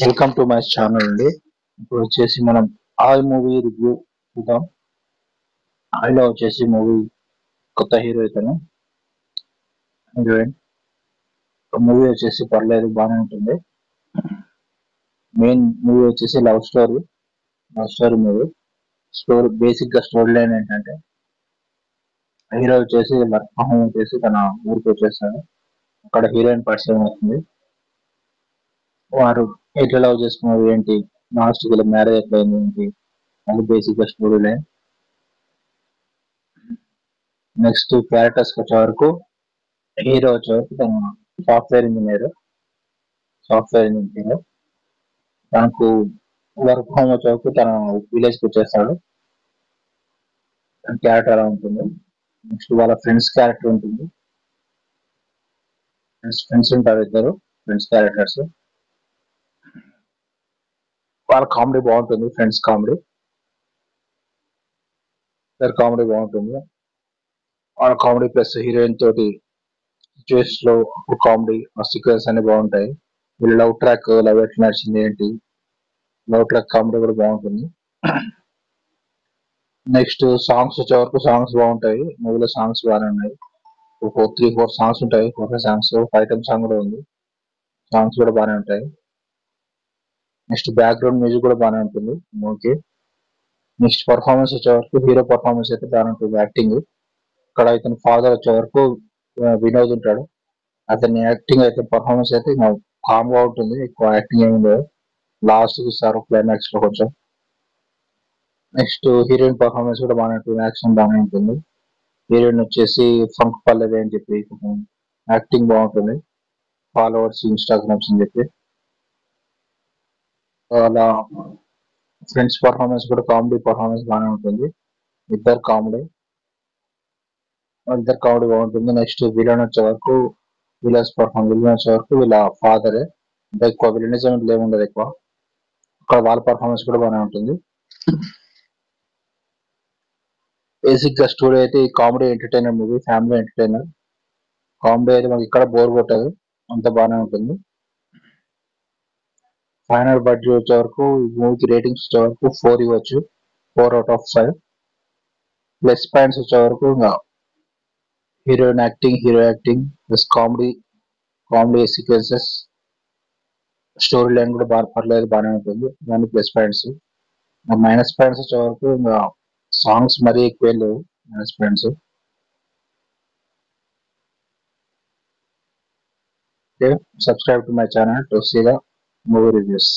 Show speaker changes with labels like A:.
A: Welcome to my channel అండి. ఇప్పుడు వచ్చేసి మనం ఆల్ మూవీ రివ్యూ చూద్దాం. ఆయిలో వచ్చేసి మూవీ కొత్త హీరో ఇతను హీరోయిన్. మూవీ వచ్చేసి పర్లేదు, బాగానే ఉంటుంది. మెయిన్ మూవీ వచ్చేసి లవ్ స్టోరీ మూవీ. బేసిక్ గా స్టోరీ లైన్ ఏంటంటే హీరో వచ్చేసి వర్క్ ఫ్రమ్ హోమ్ వచ్చేసి తన ఊరికి వచ్చేస్తాడు. అక్కడ హీరోయిన్ పరిచయం అవుతుంది. వారు ఎట్లా లవ్ చేసుకున్నారు ఏంటి, లాస్ట్ కి మ్యారేజ్ ఎట్లయింది ఏంటి, అది బేసిక్ గా స్టోరీ లైన్. నెక్స్ట్ క్యారెక్టర్స్ వచ్చే వరకు హీరో వచ్చే వరకు తను సాఫ్ట్వేర్ ఇంజనీర్. తనకు వర్క్ హోమ్ వచ్చే వరకు తన విలేజ్ కి వచ్చేస్తాడు. తన క్యారెక్టర్ అలా ఉంటుంది. నెక్స్ట్ వాళ్ళ ఫ్రెండ్స్ క్యారెక్టర్ ఉంటుంది. ఫ్రెండ్స్ ఉంటారు, ఇద్దరు ఫ్రెండ్స్ క్యారెక్టర్స్. వాళ్ళ కామెడీ బాగుంటుంది, ఫ్రెండ్స్ కామెడీ. ఇద్దరు కామెడీ బాగుంటుంది. వాళ్ళ కామెడీ ప్లస్ హీరోయిన్ తోటి సిచ్యువేషన్స్ లో కామెడీ సీక్వెన్స్ అన్ని బాగుంటాయి. వీళ్ళు లవ్ ఎట్లా నడిచింది ఏంటి, లవ్ ట్రాక్ కామెడీ కూడా బాగుంటుంది. నెక్స్ట్ సాంగ్స్ వచ్చే వరకు సాంగ్స్ బాగుంటాయి. మూవీలో సాంగ్స్ బాగానే ఉన్నాయి. 3-4 సాంగ్స్ ఉంటాయి. 4 సాంగ్స్, ఐటమ్ సాంగ్ కూడా ఉంది. సాంగ్స్ కూడా బాగానే ఉంటాయి. నెక్స్ట్ బ్యాక్గ్రౌండ్ మ్యూజిక్ కూడా బాగానే ఉంటుంది మూవీకి. నెక్స్ట్ పర్ఫార్మెన్స్ వచ్చే వరకు హీరో పర్ఫార్మెన్స్ అయితే బాగానే ఉంటుంది. యాక్టింగ్ ఇక్కడ ఇతని ఫాదర్ వచ్చే వరకు వినోద్ ఉంటాడు. అతని యాక్టింగ్ అయితే పర్ఫార్మెన్స్ అయితే కామ్ గా ఉంటుంది. ఎక్కువ యాక్టింగ్ ఏమి ఉండదు. లాస్ట్ ఇస్తారు క్లైమాక్స్ లో కొంచెం. నెక్స్ట్ హీరోయిన్ పర్ఫార్మెన్స్ కూడా బాగానే ఉంటుంది. యాక్షన్ బాగానే ఉంటుంది. హీరోయిన్ వచ్చేసి ఫంక్ పల్లవి అని చెప్పి యాక్టింగ్ బాగుంటుంది. ఫాలోవర్స్ ఇన్స్టాగ్రామ్స్ అని చెప్పి అలా. ఫ్రెండ్స్ పర్ఫార్మెన్స్ కూడా కామెడీ పర్ఫార్మెన్స్ బాగానే ఉంటుంది. ఇద్దరు కామెడీ బాగుంటుంది. నెక్స్ట్ విలన్ వచ్చే వరకు వీళ్ళ ఫాదరే. అంటే ఎక్కువ విలనిజం ఏముండదు ఎక్కువ. అక్కడ వాళ్ళ పర్ఫార్మెన్స్ కూడా బాగానే ఉంటుంది. బేసిక్ గా స్టోరీ అయితే ఈ comedy entertainer movie, family entertainer. Comedy అయితే మనకి ఇక్కడ బోర్ కొట్టదు, అంత బాగానే ఉంటుంది. ఫైనల్ బడ్జెట్ వచ్చే వరకు ఈ మూవీకి రేటింగ్స్ వచ్చే వరకు 4 ఇవ్వచ్చు, 4/5. ప్లస్ పాయింట్స్ వచ్చే వరకు ఇంకా hero acting plus comedy sequences, story line కూడా బాగా పర్లేదు, బాగానే ఉంటుంది. ఇవన్నీ ప్లస్ పాయింట్స్. మైనస్ పాయింట్స్ వచ్చే వరకు ఇంకా సాంగ్స్ మరీ ఎక్కువ లేవు. Minus points. Okay, subscribe to my channel to see the movie reviews.